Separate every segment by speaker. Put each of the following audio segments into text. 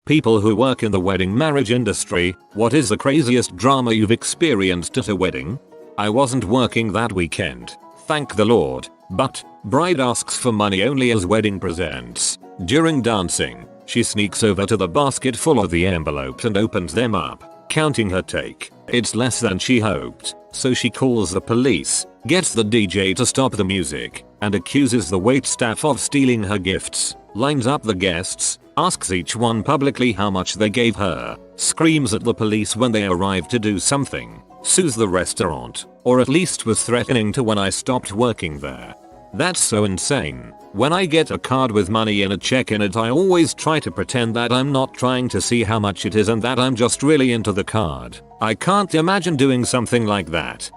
Speaker 1: People who work in the wedding marriage industry, what is the craziest drama you've experienced at a wedding? I wasn't working that weekend, thank the Lord, but bride asks for money only as wedding presents. During dancing, she sneaks over to the basket full of the envelopes and opens them up, counting her take. It's less than she hoped, so she calls the police, gets the DJ to stop the music, and accuses the waitstaff of stealing her gifts, lines up the guests, asks each one publicly how much they gave her, screams at the police when they arrive to do something, sues the restaurant, or at least was threatening to when I stopped working there. That's so insane. When I get a card with money and a check in it, I always try to pretend that I'm not trying to see how much it is and that I'm just really into the card. I can't imagine doing something like that.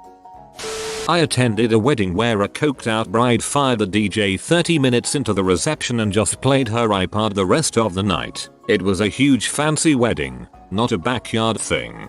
Speaker 1: I attended a wedding where a coked out bride fired the DJ 30 minutes into the reception and just played her iPod the rest of the night. It was a huge fancy wedding, not a backyard thing.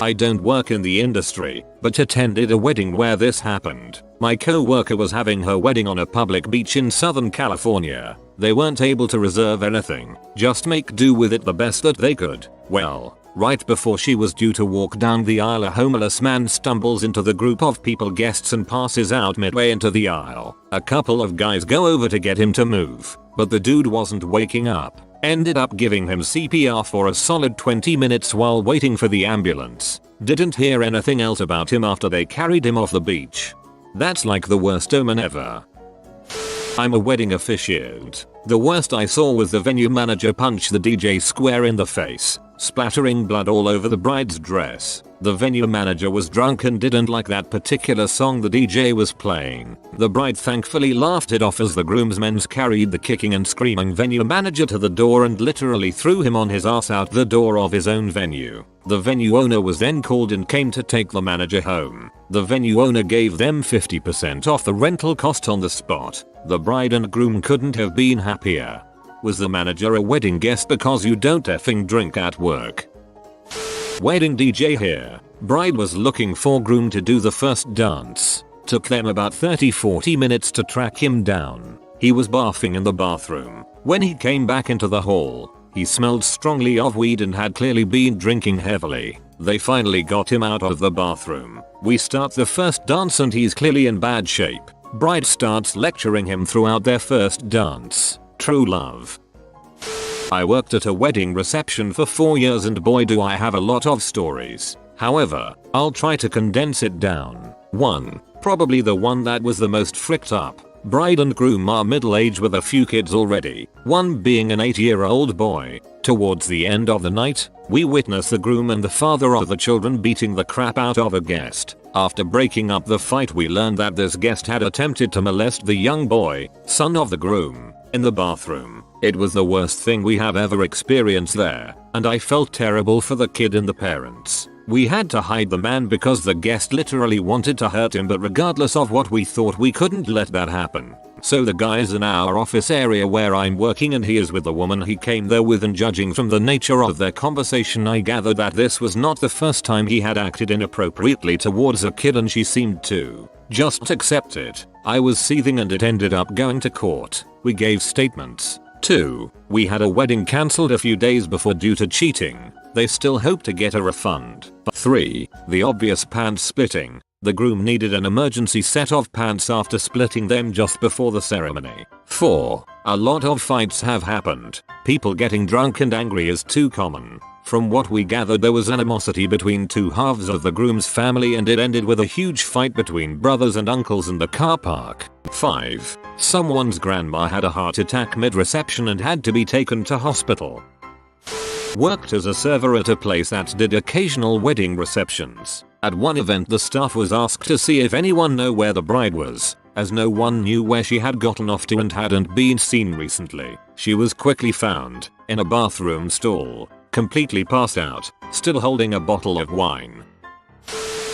Speaker 1: I don't work in the industry, but attended a wedding where this happened. My co-worker was having her wedding on a public beach in Southern California. They weren't able to reserve anything, just make do with it the best that they could. Well, right before she was due to walk down the aisle, a homeless man stumbles into the group of guests and passes out midway into the aisle. A couple of guys go over to get him to move, but the dude wasn't waking up. Ended up giving him CPR for a solid 20 minutes while waiting for the ambulance. Didn't hear anything else about him after they carried him off the beach. That's like the worst omen ever. I'm a wedding officiant. The worst I saw was the venue manager punch the DJ square in the face, splattering blood all over the bride's dress. The venue manager was drunk and didn't like that particular song the DJ was playing. The bride thankfully laughed it off as the groomsmen carried the kicking and screaming venue manager to the door and literally threw him on his ass out the door of his own venue. The venue owner was then called and came to take the manager home. The venue owner gave them 50% off the rental cost on the spot. The bride and groom couldn't have been happier. Was the manager a wedding guest because you don't effing drink at work? Wedding DJ here. Bride was looking for groom to do the first dance. Took them about 30-40 minutes to track him down. He was barfing in the bathroom. When he came back into the hall, he smelled strongly of weed and had clearly been drinking heavily. They finally got him out of the bathroom. We start the first dance and he's clearly in bad shape. Bride starts lecturing him throughout their first dance. True love. I worked at a wedding reception for 4 years and boy do I have a lot of stories. However, I'll try to condense it down. 1. Probably the one that was the most fricked up. Bride and groom are middle-aged with a few kids already, one being an 8-year-old boy. Towards the end of the night, we witness the groom and the father of the children beating the crap out of a guest. After breaking up the fight, we learned that this guest had attempted to molest the young boy, son of the groom, in the bathroom. It was the worst thing we have ever experienced there, and I felt terrible for the kid and the parents. We had to hide the man because the guest literally wanted to hurt him, but regardless of what we thought, we couldn't let that happen. So the guy's in our office area where I'm working and he is with the woman he came there with, and judging from the nature of their conversation I gathered that this was not the first time he had acted inappropriately towards a kid and she seemed to just accept it. I was seething and it ended up going to court. We gave statements. 2. We had a wedding cancelled a few days before due to cheating. They still hope to get a refund. 3. The obvious pants splitting. The groom needed an emergency set of pants after splitting them just before the ceremony. 4. A lot of fights have happened. People getting drunk and angry is too common. From what we gathered, there was animosity between two halves of the groom's family and it ended with a huge fight between brothers and uncles in the car park. 5. Someone's grandma had a heart attack mid-reception and had to be taken to hospital. Worked as a server at a place that did occasional wedding receptions. At one event, the staff was asked to see if anyone knew where the bride was, as no one knew where she had gotten off to and hadn't been seen recently. She was quickly found in a bathroom stall, completely passed out, still holding a bottle of wine.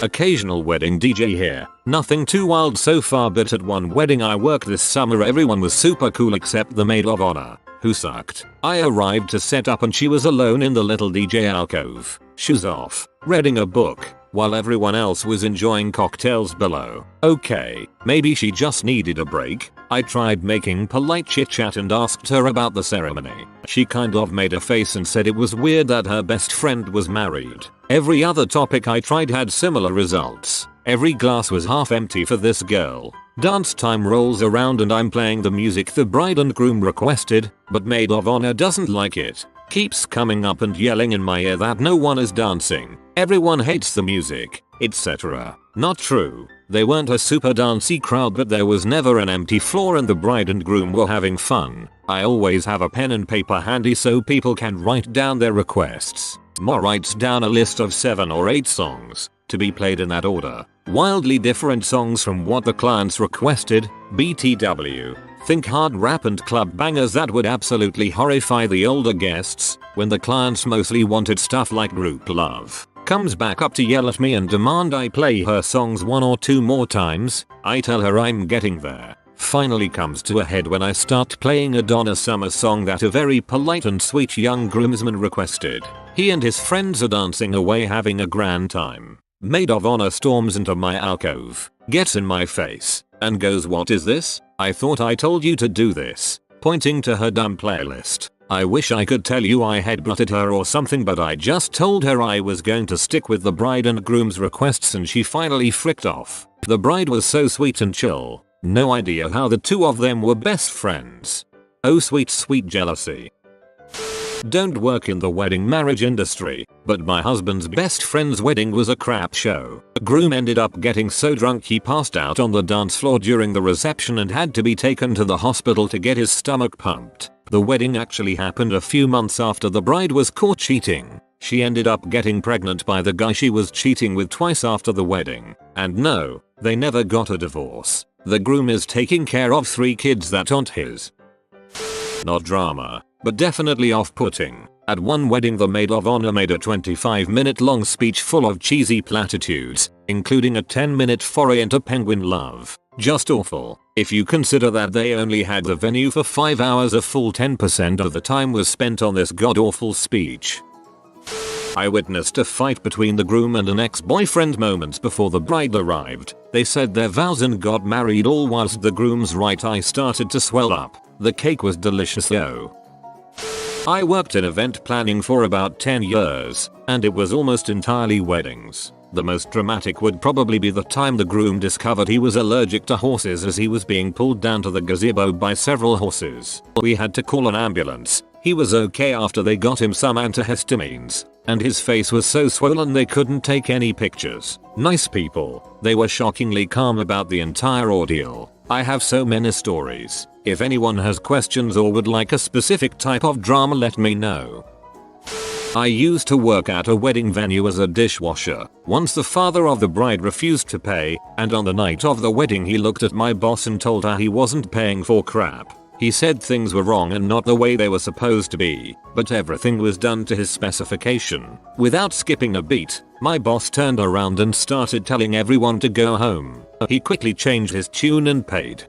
Speaker 1: Occasional wedding DJ here. Nothing too wild so far, but at one wedding I worked this summer everyone was super cool except the maid of honor, who sucked. I arrived to set up and she was alone in the little DJ alcove, shoes off, reading a book, while everyone else was enjoying cocktails below. Okay, maybe she just needed a break. I tried making polite chit chat and asked her about the ceremony. She kind of made a face and said it was weird that her best friend was married. Every other topic I tried had similar results. Every glass was half empty for this girl. Dance time rolls around and I'm playing the music the bride and groom requested, but maid of honor doesn't like it. Keeps coming up and yelling in my ear that no one is dancing. Everyone hates the music, etc. Not true. They weren't a super dancey crowd, but there was never an empty floor and the bride and groom were having fun. I always have a pen and paper handy so people can write down their requests. Ma writes down a list of 7 or 8 songs, to be played in that order. Wildly different songs from what the clients requested, BTW. Think hard rap and club bangers that would absolutely horrify the older guests, when the clients mostly wanted stuff like group love. Comes back up to yell at me and demand I play her songs 1 or 2 more times. I tell her I'm getting there. Finally comes to a head when I start playing a Donna Summer song that a very polite and sweet young groomsman requested. He and his friends are dancing away having a grand time. Maid of honor storms into my alcove, gets in my face, and goes, "What is this? I thought I told you to do this," pointing to her dumb playlist. I wish I could tell you I headbutted her or something, but I just told her I was going to stick with the bride and groom's requests and she finally fricked off. The bride was so sweet and chill. No idea how the two of them were best friends. Oh sweet sweet jealousy. Don't work in the wedding marriage industry, but my husband's best friend's wedding was a crap show. The groom ended up getting so drunk he passed out on the dance floor during the reception and had to be taken to the hospital to get his stomach pumped. The wedding actually happened a few months after the bride was caught cheating. She ended up getting pregnant by the guy she was cheating with twice after the wedding. And no, they never got a divorce. The groom is taking care of 3 kids that aren't his. Not drama, but definitely off-putting. At one wedding the maid of honor made a 25-minute long speech full of cheesy platitudes, including a 10-minute foray into penguin love. Just awful. If you consider that they only had the venue for 5 hours, a full 10% of the time was spent on this god-awful speech. I witnessed a fight between the groom and an ex-boyfriend moments before the bride arrived. They said their vows and got married all whilst the groom's right eye started to swell up. The cake was delicious though. I worked in event planning for about 10 years, and it was almost entirely weddings. The most dramatic would probably be the time the groom discovered he was allergic to horses as he was being pulled down to the gazebo by several horses. We had to call an ambulance. He was okay after they got him some antihistamines, and his face was so swollen they couldn't take any pictures. Nice people. They were shockingly calm about the entire ordeal. I have so many stories. If anyone has questions or would like a specific type of drama, let me know. I used to work at a wedding venue as a dishwasher. Once the father of the bride refused to pay, and on the night of the wedding he looked at my boss and told her he wasn't paying for crap. He said things were wrong and not the way they were supposed to be, but everything was done to his specification. Without skipping a beat, my boss turned around and started telling everyone to go home. He quickly changed his tune and paid.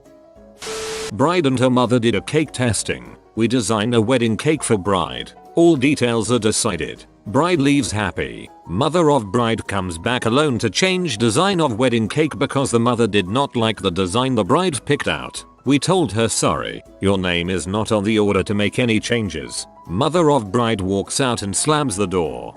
Speaker 1: Bride and her mother did a cake testing. We designed a wedding cake for bride. All details are decided. Bride leaves happy. Mother of bride comes back alone to change design of wedding cake because the mother did not like the design the bride picked out. We told her, sorry, your name is not on the order to make any changes. Mother of bride walks out and slams the door.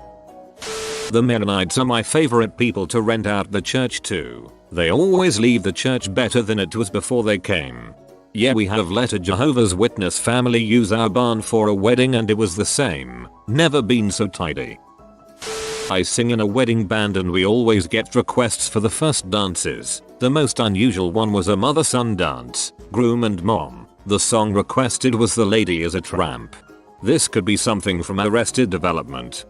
Speaker 1: The Mennonites are my favorite people to rent out the church to. They always leave the church better than it was before they came. Yeah, we have let a Jehovah's Witness family use our barn for a wedding and it was the same. Never been so tidy. I sing in a wedding band and we always get requests for the first dances. The most unusual one was a mother-son dance, groom and mom. The song requested was The Lady is a Tramp. This could be something from Arrested Development.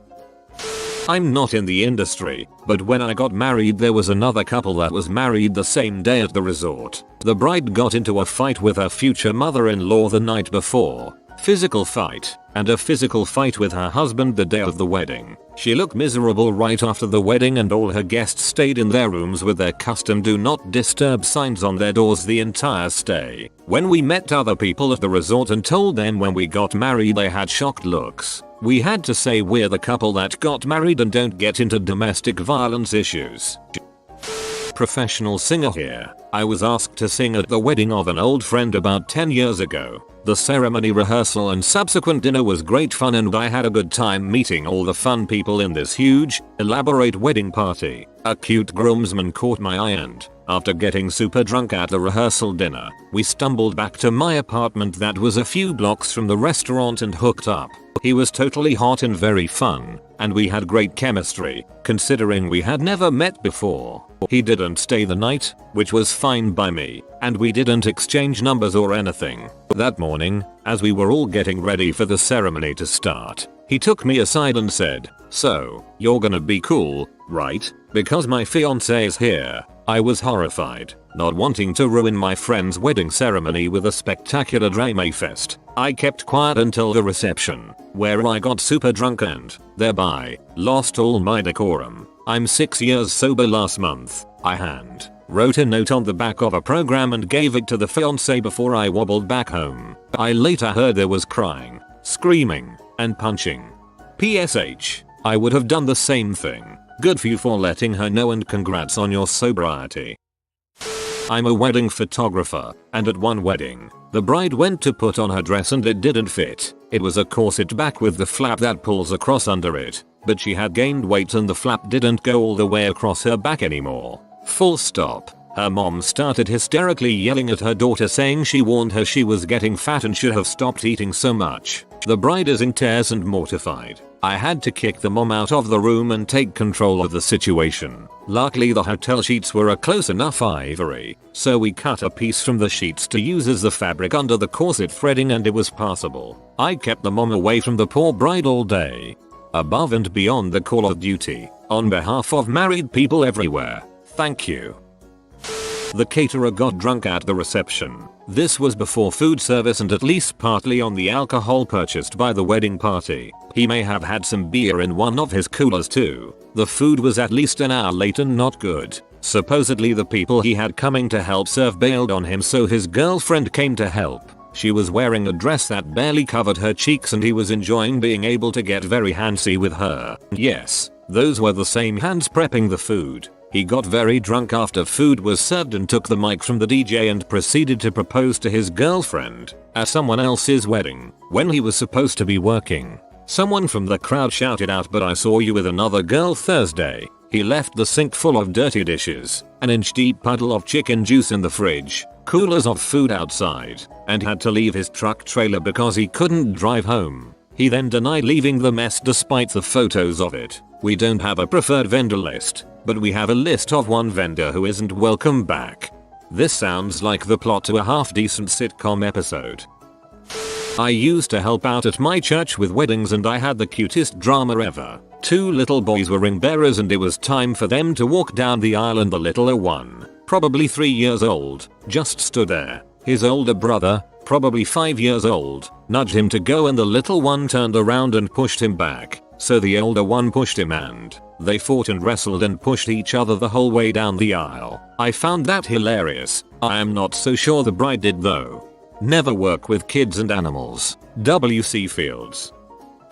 Speaker 1: I'm not in the industry, but when I got married there was another couple that was married the same day at the resort. The bride got into a fight with her future mother-in-law the night before. Physical fight, and a physical fight with her husband the day of the wedding. She looked miserable right after the wedding and all her guests stayed in their rooms with their custom do not disturb signs on their doors the entire stay. When we met other people at the resort and told them when we got married they had shocked looks. We had to say we're the couple that got married and don't get into domestic violence issues. professional singer here. I was asked to sing at the wedding of an old friend about 10 years ago. The ceremony rehearsal and subsequent dinner was great fun and I had a good time meeting all the fun people in this huge, elaborate wedding party. A cute groomsman caught my eye and, after getting super drunk at the rehearsal dinner, we stumbled back to my apartment that was a few blocks from the restaurant and hooked up. He was totally hot and very fun, and we had great chemistry, considering we had never met before. He didn't stay the night, which was fine by me, and we didn't exchange numbers or anything. That morning, as we were all getting ready for the ceremony to start, he took me aside and said, "So, you're gonna be cool, right? Because my fiancé is here." I was horrified, not wanting to ruin my friend's wedding ceremony with a spectacular drama fest. I kept quiet until the reception, where I got super drunk and, thereby, lost all my decorum. I'm 6 years sober last month. I wrote a note on the back of a program and gave it to the fiancé before I wobbled back home. I later heard there was crying, screaming, and punching. PSH. I would have done the same thing. Good for you for letting her know and congrats on your sobriety. I'm a wedding photographer, and at one wedding, the bride went to put on her dress and it didn't fit. It was a corset back with the flap that pulls across under it, but she had gained weight and the flap didn't go all the way across her back anymore. Full stop. Her mom started hysterically yelling at her daughter saying she warned her she was getting fat and should have stopped eating so much. The bride is in tears and mortified. I had to kick the mom out of the room and take control of the situation. Luckily the hotel sheets were a close enough ivory, so we cut a piece from the sheets to use as the fabric under the corset threading and it was passable. I kept the mom away from the poor bride all day. Above and beyond the call of duty, on behalf of married people everywhere, thank you. The caterer got drunk at the reception. This was before food service and at least partly on the alcohol purchased by the wedding party. He may have had some beer in one of his coolers too. The food was at least an hour late and not good. Supposedly the people he had coming to help serve bailed on him, so his girlfriend came to help. She was wearing a dress that barely covered her cheeks and he was enjoying being able to get very handsy with her. Yes, those were the same hands prepping the food. He got very drunk after food was served and took the mic from the DJ and proceeded to propose to his girlfriend at someone else's wedding when he was supposed to be working. Someone from the crowd shouted out, "But I saw you with another girl Thursday." He left the sink full of dirty dishes, an inch-deep puddle of chicken juice in the fridge, coolers of food outside, and had to leave his truck trailer because he couldn't drive home. He then denied leaving the mess despite the photos of it. We don't have a preferred vendor list, but we have a list of one vendor who isn't welcome back. This sounds like the plot to a half-decent sitcom episode. I used to help out at my church with weddings and I had the cutest drama ever. Two little boys were ring bearers and it was time for them to walk down the aisle and the littler one, probably 3 years old, just stood there. His older brother, probably 5 years old, nudged him to go and the little one turned around and pushed him back. So the older one pushed him and they fought and wrestled and pushed each other the whole way down the aisle. I found that hilarious. I am not so sure the bride did though. Never work with kids and animals. W.C. Fields.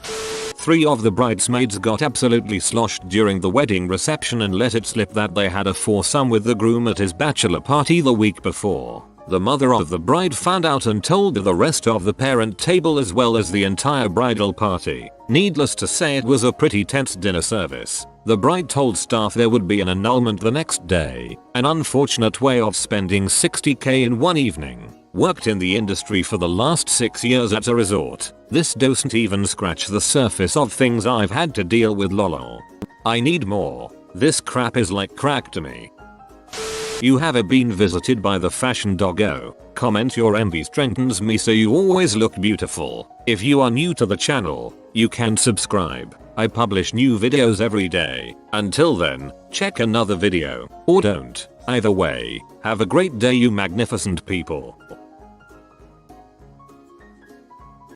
Speaker 1: 3 of the bridesmaids got absolutely sloshed during the wedding reception and let it slip that they had a foursome with the groom at his bachelor party the week before. The mother of the bride found out and told the rest of the parent table as well as the entire bridal party. Needless to say, it was a pretty tense dinner service. The bride told staff there would be an annulment the next day, an unfortunate way of spending $60K in one evening. Worked in the industry for the last 6 years at a resort. This doesn't even scratch the surface of things I've had to deal with, lol. I need more. This crap is like crack to me. You have been visited by the fashion doggo. Comment your envy strengthens me so you always look beautiful. If you are new to the channel, you can subscribe. I publish new videos every day. Until then, check another video. Or don't. Either way, have a great day you magnificent people.